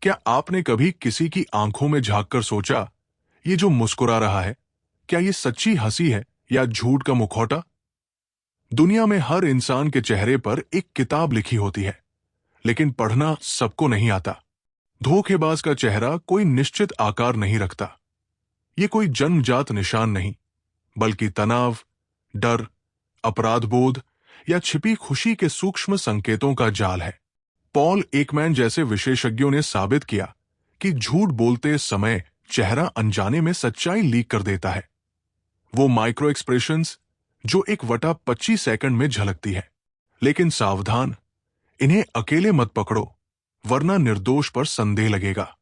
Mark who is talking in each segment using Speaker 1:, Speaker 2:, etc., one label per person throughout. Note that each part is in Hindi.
Speaker 1: क्या आपने कभी किसी की आंखों में झांककर सोचा, ये जो मुस्कुरा रहा है, क्या ये सच्ची हंसी है या झूठ का मुखौटा? दुनिया में हर इंसान के चेहरे पर एक किताब लिखी होती है, लेकिन पढ़ना सबको नहीं आता। धोखेबाज का चेहरा कोई निश्चित आकार नहीं रखता। ये कोई जन्मजात निशान नहीं, बल्कि तनाव, डर, अपराधबोध या छिपी खुशी के सूक्ष्म संकेतों का जाल है। पॉल एकमैन जैसे विशेषज्ञों ने साबित किया कि झूठ बोलते समय चेहरा अनजाने में सच्चाई लीक कर देता है। वो माइक्रो एक्सप्रेशंस जो एक वटा 25 सेकंड में झलकती है। लेकिन सावधान, इन्हें अकेले मत पकड़ो, वरना निर्दोष पर संदेह लगेगा।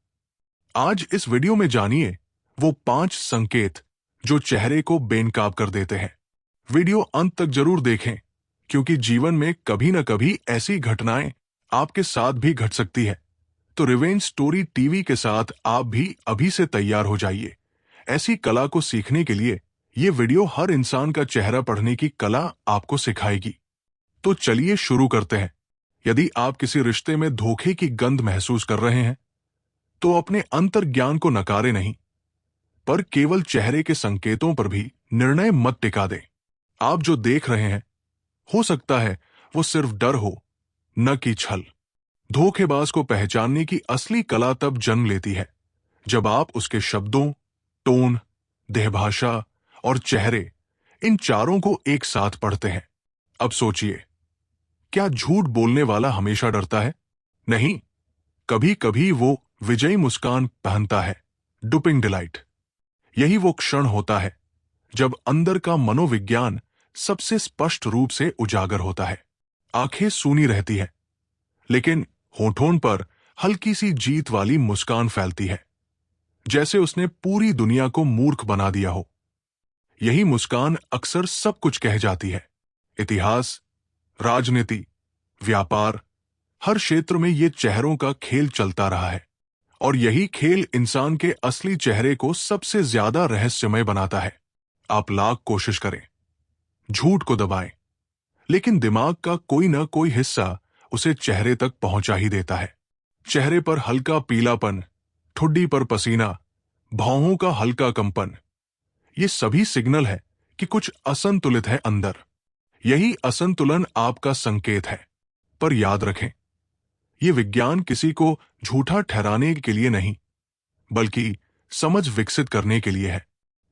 Speaker 1: आज इस वीडियो में जानिए वो 5 संकेत जो चेहरे को बेनकाब कर देते हैं। वीडियो अंत तक जरूर देखें, क्योंकि जीवन में कभी न कभी ऐसी घटनाएं आपके साथ भी घट सकती है। तो रिवेंज स्टोरी टीवी के साथ आप भी अभी से तैयार हो जाइए। ऐसी कला को सीखने के लिए ये वीडियो हर इंसान का चेहरा पढ़ने की कला आपको सिखाएगी। तो चलिए शुरू करते हैं। यदि आप किसी रिश्ते में धोखे की गंध महसूस कर रहे हैं, तो अपने अंतर्ज्ञान को नकारे नहीं, पर केवल चेहरे के संकेतों पर भी निर्णय मत टिका दें। आप जो देख रहे हैं, हो सकता है वो सिर्फ डर हो, न कि छल। धोखेबाज को पहचानने की असली कला तब जन्म लेती है जब आप उसके शब्दों, टोन, देहभाषा और चेहरे, इन चारों को एक साथ पढ़ते हैं। अब सोचिए, क्या झूठ बोलने वाला हमेशा डरता है? नहीं, कभी कभी वो विजयी मुस्कान पहनता है, डुपिंग डिलाइट। यही वो क्षण होता है जब अंदर का मनोविज्ञान सबसे स्पष्ट रूप से उजागर होता है। आंखें सूनी रहती हैं, लेकिन होठों पर हल्की सी जीत वाली मुस्कान फैलती है, जैसे उसने पूरी दुनिया को मूर्ख बना दिया हो। यही मुस्कान अक्सर सब कुछ कह जाती है। इतिहास, राजनीति, व्यापार, हर क्षेत्र में ये चेहरों का खेल चलता रहा है। और यही खेल इंसान के असली चेहरे को सबसे ज्यादा रहस्यमय बनाता है। आप लाख कोशिश करें, झूठ को दबाएं, लेकिन दिमाग का कोई न कोई हिस्सा उसे चेहरे तक पहुंचा ही देता है। चेहरे पर हल्का पीलापन, ठुड्डी पर पसीना, भौहों का हल्का कंपन, ये सभी सिग्नल है कि कुछ असंतुलित है अंदर। यही असंतुलन आपका संकेत है। पर याद रखें, ये विज्ञान किसी को झूठा ठहराने के लिए नहीं, बल्कि समझ विकसित करने के लिए है।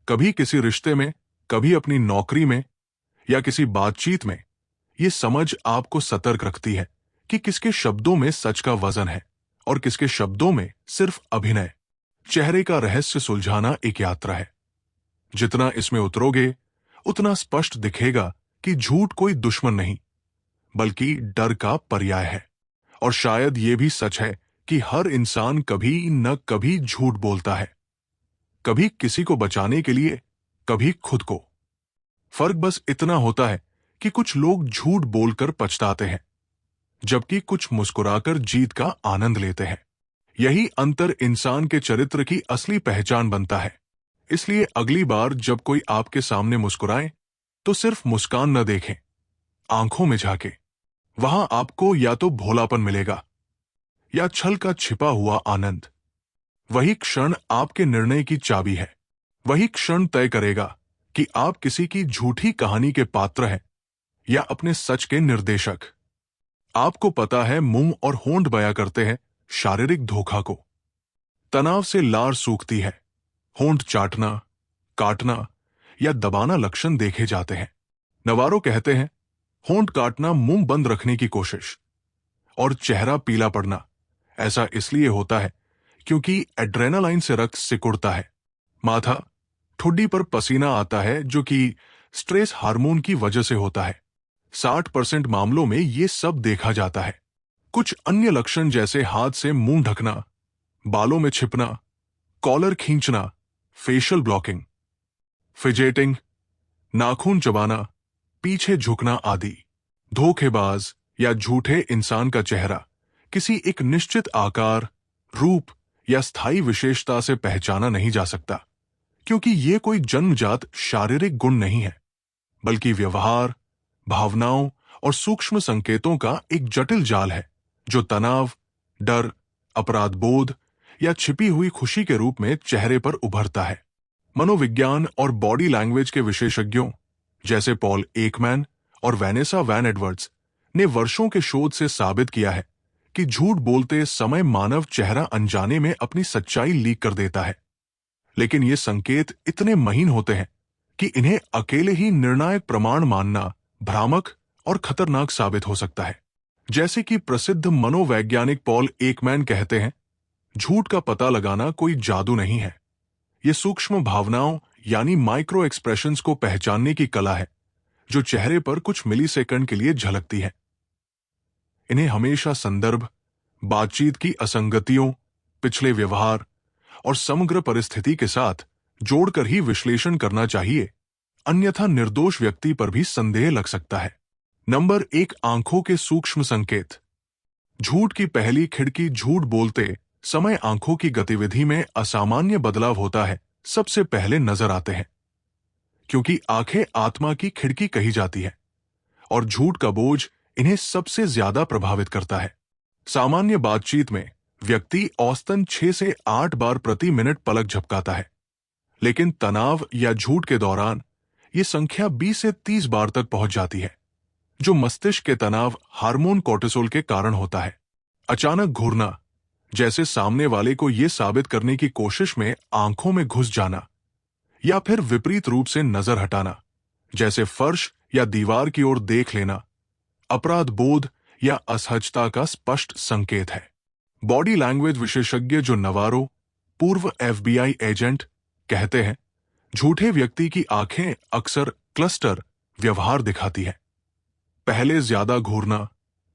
Speaker 1: कभी किसी रिश्ते में, कभी अपनी नौकरी में या किसी बातचीत में, ये समझ आपको सतर्क रखती है कि किसके शब्दों में सच का वजन है और किसके शब्दों में सिर्फ अभिनय। चेहरे का रहस्य सुलझाना एक यात्रा है। जितना इसमें उतरोगे, उतना स्पष्ट दिखेगा कि झूठ कोई दुश्मन नहीं, बल्कि डर का पर्याय है। और शायद ये भी सच है कि हर इंसान कभी न कभी झूठ बोलता है, कभी किसी को बचाने के लिए, कभी खुद को। फर्क बस इतना होता है कि कुछ लोग झूठ बोलकर पछताते हैं, जबकि कुछ मुस्कुराकर जीत का आनंद लेते हैं। यही अंतर इंसान के चरित्र की असली पहचान बनता है। इसलिए अगली बार जब कोई आपके सामने मुस्कुराए, तो सिर्फ मुस्कान न देखें, आंखों में झांके। वहां आपको या तो भोलापन मिलेगा या छल का छिपा हुआ आनंद। वही क्षण आपके निर्णय की चाबी है। वही क्षण तय करेगा कि आप किसी की झूठी कहानी के पात्र हैं या अपने सच के निर्देशक। आपको पता है, मुंह और होंठ बयां करते हैं शारीरिक धोखा को। तनाव से लार सूखती है, होंठ चाटना, काटना या दबाना लक्षण देखे जाते हैं। नवारो कहते हैं, होंठ काटना मुंह बंद रखने की कोशिश, और चेहरा पीला पड़ना ऐसा इसलिए होता है क्योंकि एड्रेनालाइन से रक्त सिकुड़ता है। माथा, ठुड्डी पर पसीना आता है, जो कि स्ट्रेस हार्मोन की वजह से होता है। 60% मामलों में ये सब देखा जाता है। कुछ अन्य लक्षण जैसे हाथ से मुंह ढकना, बालों में छिपना, कॉलर खींचना, फेशियल ब्लॉकिंग, फिजेटिंग, नाखून चबाना, पीछे झुकना आदि। धोखेबाज या झूठे इंसान का चेहरा किसी एक निश्चित आकार, रूप या स्थायी विशेषता से पहचाना नहीं जा सकता, क्योंकि ये कोई जन्मजात शारीरिक गुण नहीं है, बल्कि व्यवहार, भावनाओं और सूक्ष्म संकेतों का एक जटिल जाल है जो तनाव, डर, अपराध बोध या छिपी हुई खुशी के रूप में चेहरे पर उभरता है। मनोविज्ञान और बॉडी लैंग्वेज के विशेषज्ञों जैसे पॉल एकमैन और वैनेसा वैन एडवर्ड्स ने वर्षों के शोध से साबित किया है कि झूठ बोलते समय मानव चेहरा अनजाने में अपनी सच्चाई लीक कर देता है। लेकिन ये संकेत इतने महीन होते हैं कि इन्हें अकेले ही निर्णायक प्रमाण मानना भ्रामक और खतरनाक साबित हो सकता है। जैसे कि प्रसिद्ध मनोवैज्ञानिक पॉल एकमैन कहते हैं, झूठ का पता लगाना कोई जादू नहीं है। ये सूक्ष्म भावनाओं यानी माइक्रो एक्सप्रेशंस को पहचानने की कला है जो चेहरे पर कुछ मिलीसेकंड के लिए झलकती है। इन्हें हमेशा संदर्भ, बातचीत की असंगतियों, पिछले व्यवहार और समग्र परिस्थिति के साथ जोड़कर ही विश्लेषण करना चाहिए, अन्यथा निर्दोष व्यक्ति पर भी संदेह लग सकता है। नंबर 1, आंखों के सूक्ष्म संकेत। झूठ की पहली खिड़की झूठ बोलते समय आंखों की गतिविधि में असामान्य बदलाव होता है सबसे पहले नजर आते हैं, क्योंकि आंखें आत्मा की खिड़की कही जाती है और झूठ का बोझ इन्हें सबसे ज्यादा प्रभावित करता है। सामान्य बातचीत में व्यक्ति औसतन 6 से 8 बार प्रति मिनट पलक झपकाता है, लेकिन तनाव या झूठ के दौरान यह संख्या 20 से 30 बार तक पहुंच जाती है, जो मस्तिष्क के तनाव हार्मोन कोर्टिसोल के कारण होता है। अचानक घूरना, जैसे सामने वाले को यह साबित करने की कोशिश में आंखों में घुस जाना, या फिर विपरीत रूप से नजर हटाना, जैसे फर्श या दीवार की ओर देख लेना, अपराध बोध या असहजता का स्पष्ट संकेत है। बॉडी लैंग्वेज विशेषज्ञ जो नवारो, पूर्व FBI एजेंट, कहते हैं, झूठे व्यक्ति की आंखें अक्सर क्लस्टर व्यवहार दिखाती है, पहले ज्यादा घूरना,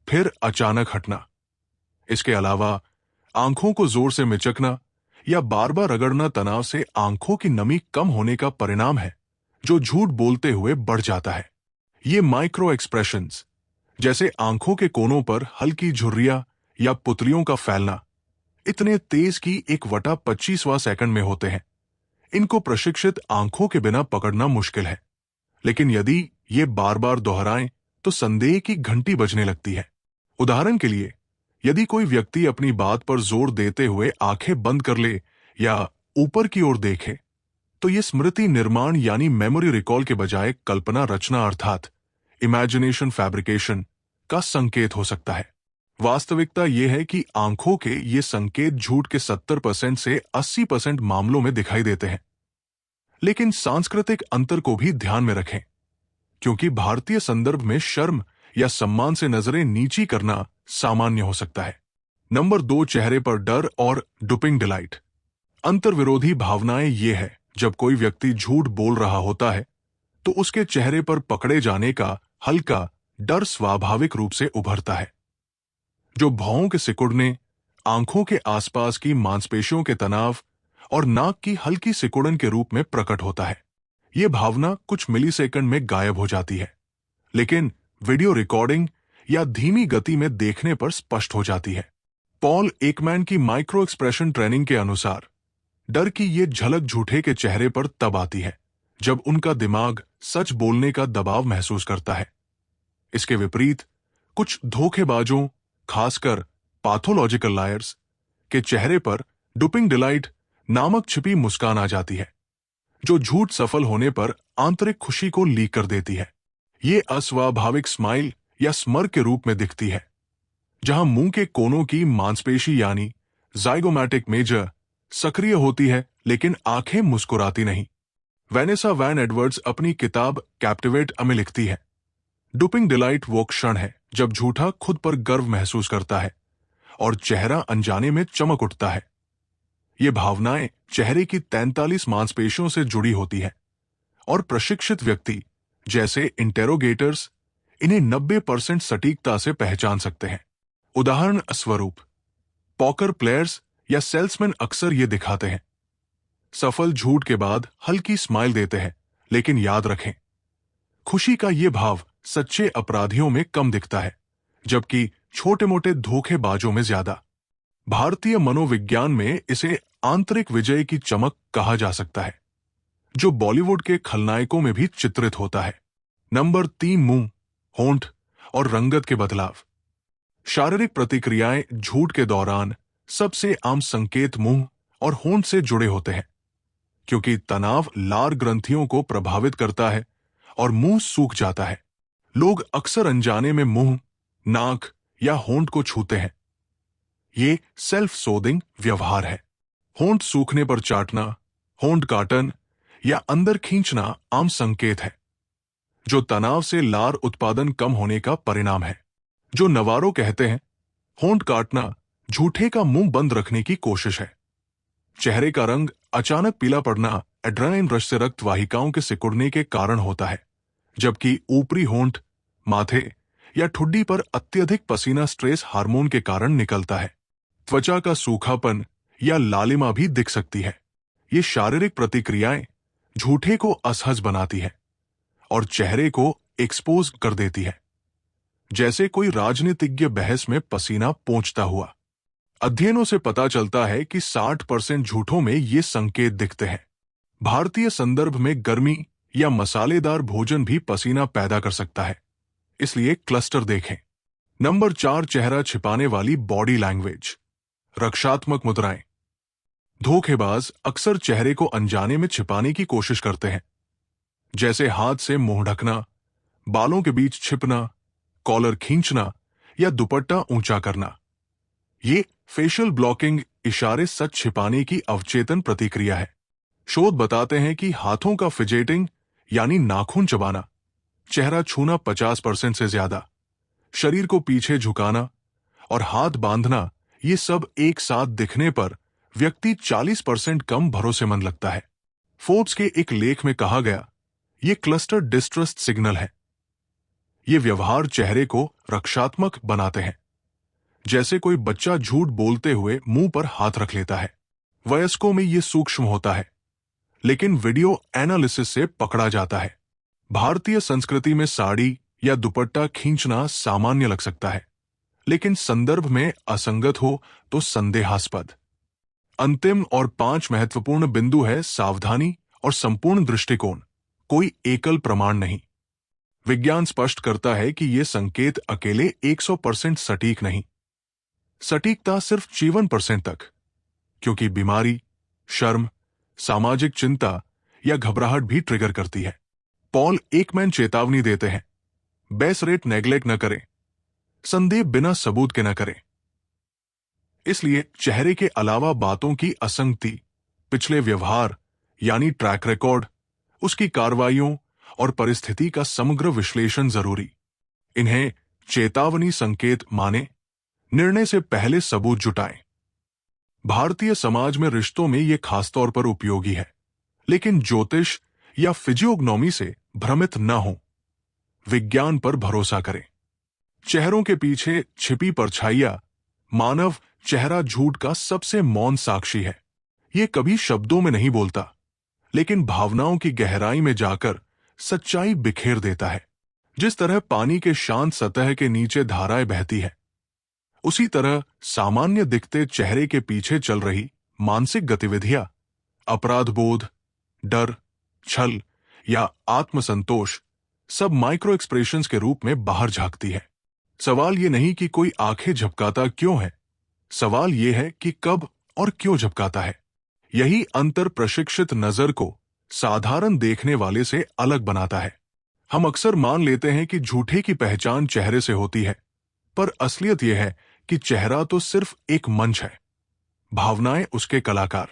Speaker 1: फिर अचानक हटना। इसके अलावा आंखों को जोर से मिचकना या बार बार रगड़ना तनाव से आंखों की नमी कम होने का परिणाम है, जो झूठ बोलते हुए बढ़ जाता है। ये माइक्रो एक्सप्रेशंस, जैसे आंखों के कोनों पर हल्की झुर्रियां या पुतलियों का फैलना, इतने तेज कि 1/25वां सेकंड में होते हैं। इनको प्रशिक्षित आंखों के बिना पकड़ना मुश्किल है, लेकिन यदि ये बार बार दोहराएं तो संदेह की घंटी बजने लगती है। उदाहरण के लिए, यदि कोई व्यक्ति अपनी बात पर जोर देते हुए आंखें बंद कर ले या ऊपर की ओर देखे, तो यह स्मृति निर्माण यानी मेमोरी रिकॉल के बजाय कल्पना रचना अर्थात इमेजिनेशन फैब्रिकेशन का संकेत हो सकता है। वास्तविकता यह है कि आंखों के ये संकेत झूठ के 70% से 80% मामलों में दिखाई देते हैं। लेकिन सांस्कृतिक अंतर को भी ध्यान में रखें, क्योंकि भारतीय संदर्भ में शर्म या सम्मान से नजरें नीची करना सामान्य हो सकता है। नंबर 2, चेहरे पर डर और डुपिंग डिलाइट। अंतर्विरोधी भावनाएं ये है, जब कोई व्यक्ति झूठ बोल रहा होता है तो उसके चेहरे पर पकड़े जाने का हल्का डर स्वाभाविक रूप से उभरता है, जो भौं के सिकुड़ने, आंखों के आसपास की मांसपेशियों के तनाव और नाक की हल्की सिकुड़न के रूप में प्रकट होता है। यह भावना कुछ मिलीसेकंड में गायब हो जाती है, लेकिन वीडियो रिकॉर्डिंग या धीमी गति में देखने पर स्पष्ट हो जाती है। पॉल एकमैन की माइक्रो एक्सप्रेशन ट्रेनिंग के अनुसार डर की ये झलक झूठे के चेहरे पर तब आती है जब उनका दिमाग सच बोलने का दबाव महसूस करता है। इसके विपरीत कुछ धोखेबाजों, खासकर पैथोलॉजिकल लायर्स, के चेहरे पर डुपिंग डिलाइट नामक छिपी मुस्कान आ जाती है, जो झूठ सफल होने पर आंतरिक खुशी को लीक कर देती है। ये अस्वाभाविक स्माइल या स्मर के रूप में दिखती है, जहां मुंह के कोनों की मांसपेशी यानी जाइगोमैटिक मेजर सक्रिय होती है, लेकिन आंखें मुस्कुराती नहीं। वैनेसा वैन एडवर्ड्स अपनी किताब कैप्टिवेट में लिखती है, डुपिंग डिलाइट वो क्षण है जब झूठा खुद पर गर्व महसूस करता है और चेहरा अनजाने में चमक उठता है। ये भावनाएं चेहरे की 43 मांसपेशियों से जुड़ी होती है और प्रशिक्षित व्यक्ति जैसे इंटेरोगेटर्स इन्हें 90% सटीकता से पहचान सकते हैं। उदाहरण स्वरूप, पॉकर प्लेयर्स या सेल्समैन अक्सर ये दिखाते हैं। सफल झूठ के बाद हल्की स्माइल देते हैं, लेकिन याद रखें, खुशी का ये भाव सच्चे अपराधियों में कम दिखता है, जबकि छोटे मोटे धोखेबाजों में ज्यादा। भारतीय मनोविज्ञान में इसे आंतरिक विजय की चमक कहा जा सकता है, जो बॉलीवुड के खलनायकों में भी चित्रित होता है। नंबर 3, मुंह, होंठ और रंगत के बदलाव। शारीरिक प्रतिक्रियाएं झूठ के दौरान सबसे आम संकेत मुंह और होंठ से जुड़े होते हैं, क्योंकि तनाव लार ग्रंथियों को प्रभावित करता है और मुंह सूख जाता है। लोग अक्सर अनजाने में मुंह, नाक या होंठ को छूते हैं। ये सेल्फ सोदिंग व्यवहार है। होंठ सूखने पर चाटना, होंठ काटन या अंदर खींचना आम संकेत है, जो तनाव से लार उत्पादन कम होने का परिणाम है। जो नवारो कहते हैं, होंठ काटना झूठे का मुंह बंद रखने की कोशिश है। चेहरे का रंग अचानक पीला पड़ना एड्रेनालिन रश से रक्त वाहिकाओं के सिकुड़ने के कारण होता है, जबकि ऊपरी होंठ, माथे या ठुड्डी पर अत्यधिक पसीना स्ट्रेस हार्मोन के कारण निकलता है। त्वचा का सूखापन या लालिमा भी दिख सकती है। ये शारीरिक प्रतिक्रियाएं झूठे को असहज बनाती है और चेहरे को एक्सपोज कर देती है, जैसे कोई राजनीतिज्ञ बहस में पसीना पोंछता हुआ। अध्ययनों से पता चलता है कि 60% झूठों में ये संकेत दिखते हैं। भारतीय संदर्भ में गर्मी या मसालेदार भोजन भी पसीना पैदा कर सकता है, इसलिए क्लस्टर देखें। नंबर 4, चेहरा छिपाने वाली बॉडी लैंग्वेज, रक्षात्मक मुद्राएं। धोखेबाज अक्सर चेहरे को अनजाने में छिपाने की कोशिश करते हैं, जैसे हाथ से मुंह ढकना, बालों के बीच छिपना, कॉलर खींचना या दुपट्टा ऊंचा करना। ये फेशियल ब्लॉकिंग इशारे सच छिपाने की अवचेतन प्रतिक्रिया है। शोध बताते हैं कि हाथों का फिजेटिंग यानी नाखून चबाना, चेहरा छूना 50% से ज्यादा, शरीर को पीछे झुकाना और हाथ बांधना, ये सब एक साथ दिखने पर व्यक्ति 40% कम भरोसेमंद लगता है। फोर्ब्स के एक लेख में कहा गया, ये क्लस्टर डिस्ट्रस्ट सिग्नल है। ये व्यवहार चेहरे को रक्षात्मक बनाते हैं, जैसे कोई बच्चा झूठ बोलते हुए मुंह पर हाथ रख लेता है। वयस्कों में ये सूक्ष्म होता है, लेकिन वीडियो एनालिसिस से पकड़ा जाता है। भारतीय संस्कृति में साड़ी या दुपट्टा खींचना सामान्य लग सकता है, लेकिन संदर्भ में असंगत हो तो संदेहास्पद। अंतिम और 5 महत्वपूर्ण बिंदु है सावधानी और संपूर्ण दृष्टिकोण, कोई एकल प्रमाण नहीं। विज्ञान स्पष्ट करता है कि ये संकेत अकेले 100% सटीक नहीं, सटीकता सिर्फ 54% तक, क्योंकि बीमारी, शर्म, सामाजिक चिंता या घबराहट भी ट्रिगर करती है। पॉल एकमैन चेतावनी देते हैं, बेस रेट नेग्लेक्ट न करें, संदेह बिना सबूत के न करें। इसलिए चेहरे के अलावा बातों की असंगति, पिछले व्यवहार यानी ट्रैक रिकॉर्ड, उसकी कार्रवाइयों और परिस्थिति का समग्र विश्लेषण जरूरी। इन्हें चेतावनी संकेत माने, निर्णय से पहले सबूत जुटाएं। भारतीय समाज में रिश्तों में यह खासतौर पर उपयोगी है, लेकिन ज्योतिष या फिजियोग्नोमी से भ्रमित न हो। विज्ञान पर भरोसा करें। चेहरों के पीछे छिपी परछाइयां, मानव चेहरा झूठ का सबसे मौन साक्षी है। यह कभी शब्दों में नहीं बोलता, लेकिन भावनाओं की गहराई में जाकर सच्चाई बिखेर देता है। जिस तरह पानी के शांत सतह के नीचे धाराएं बहती है, उसी तरह सामान्य दिखते चेहरे के पीछे चल रही मानसिक गतिविधियां, अपराध बोध, डर, छल या आत्मसंतोष, सब माइक्रो एक्सप्रेशंस के रूप में बाहर झांकती है। सवाल ये नहीं कि कोई आंखें झपकाता क्यों है, सवाल ये है कि कब और क्यों झपकाता है। यही अंतर प्रशिक्षित नजर को साधारण देखने वाले से अलग बनाता है। हम अक्सर मान लेते हैं कि झूठे की पहचान चेहरे से होती है, पर असलियत यह है कि चेहरा तो सिर्फ एक मंच है, भावनाएं उसके कलाकार।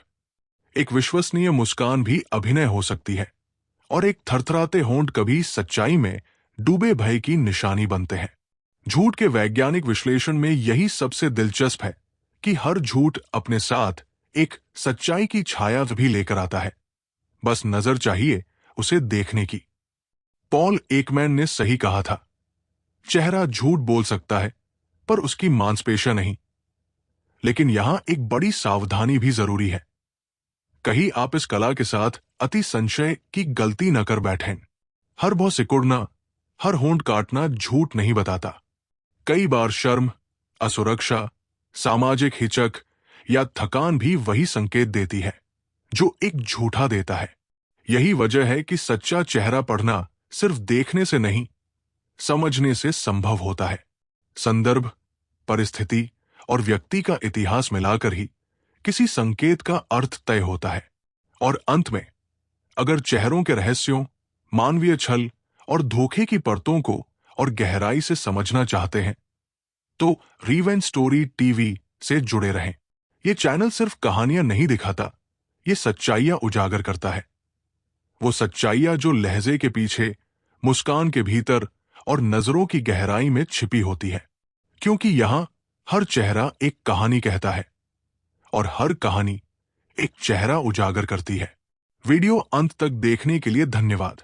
Speaker 1: एक विश्वसनीय मुस्कान भी अभिनय हो सकती है, और एक थरथराते होंठ कभी सच्चाई में डूबे भय की निशानी बनते हैं। झूठ के वैज्ञानिक विश्लेषण में यही सबसे दिलचस्प है कि हर झूठ अपने साथ एक सच्चाई की छाया भी लेकर आता है, बस नजर चाहिए उसे देखने की। पॉल एकमैन ने सही कहा था, चेहरा झूठ बोल सकता है पर उसकी मांसपेशियां नहीं। लेकिन यहां एक बड़ी सावधानी भी जरूरी है। कहीं आप इस कला के साथ अति संशय की गलती न कर बैठें। हर भौं सिकुड़ना, हर होंठ काटना झूठ नहीं बताता। कई बार शर्म, असुरक्षा, सामाजिक हिचक या थकान भी वही संकेत देती है जो एक झूठा देता है। यही वजह है कि सच्चा चेहरा पढ़ना सिर्फ देखने से नहीं, समझने से संभव होता है। संदर्भ, परिस्थिति और व्यक्ति का इतिहास मिलाकर ही किसी संकेत का अर्थ तय होता है। और अंत में, अगर चेहरों के रहस्यों, मानवीय छल और धोखे की परतों को और गहराई से समझना चाहते हैं, तो रिवेंज स्टोरी टीवी से जुड़े रहें। ये चैनल सिर्फ कहानियां नहीं दिखाता, ये सच्चाइयां उजागर करता है। वो सच्चाइयां जो लहजे के पीछे, मुस्कान के भीतर और नजरों की गहराई में छिपी होती है। क्योंकि यहां हर चेहरा एक कहानी कहता है और हर कहानी एक चेहरा उजागर करती है। वीडियो अंत तक देखने के लिए धन्यवाद।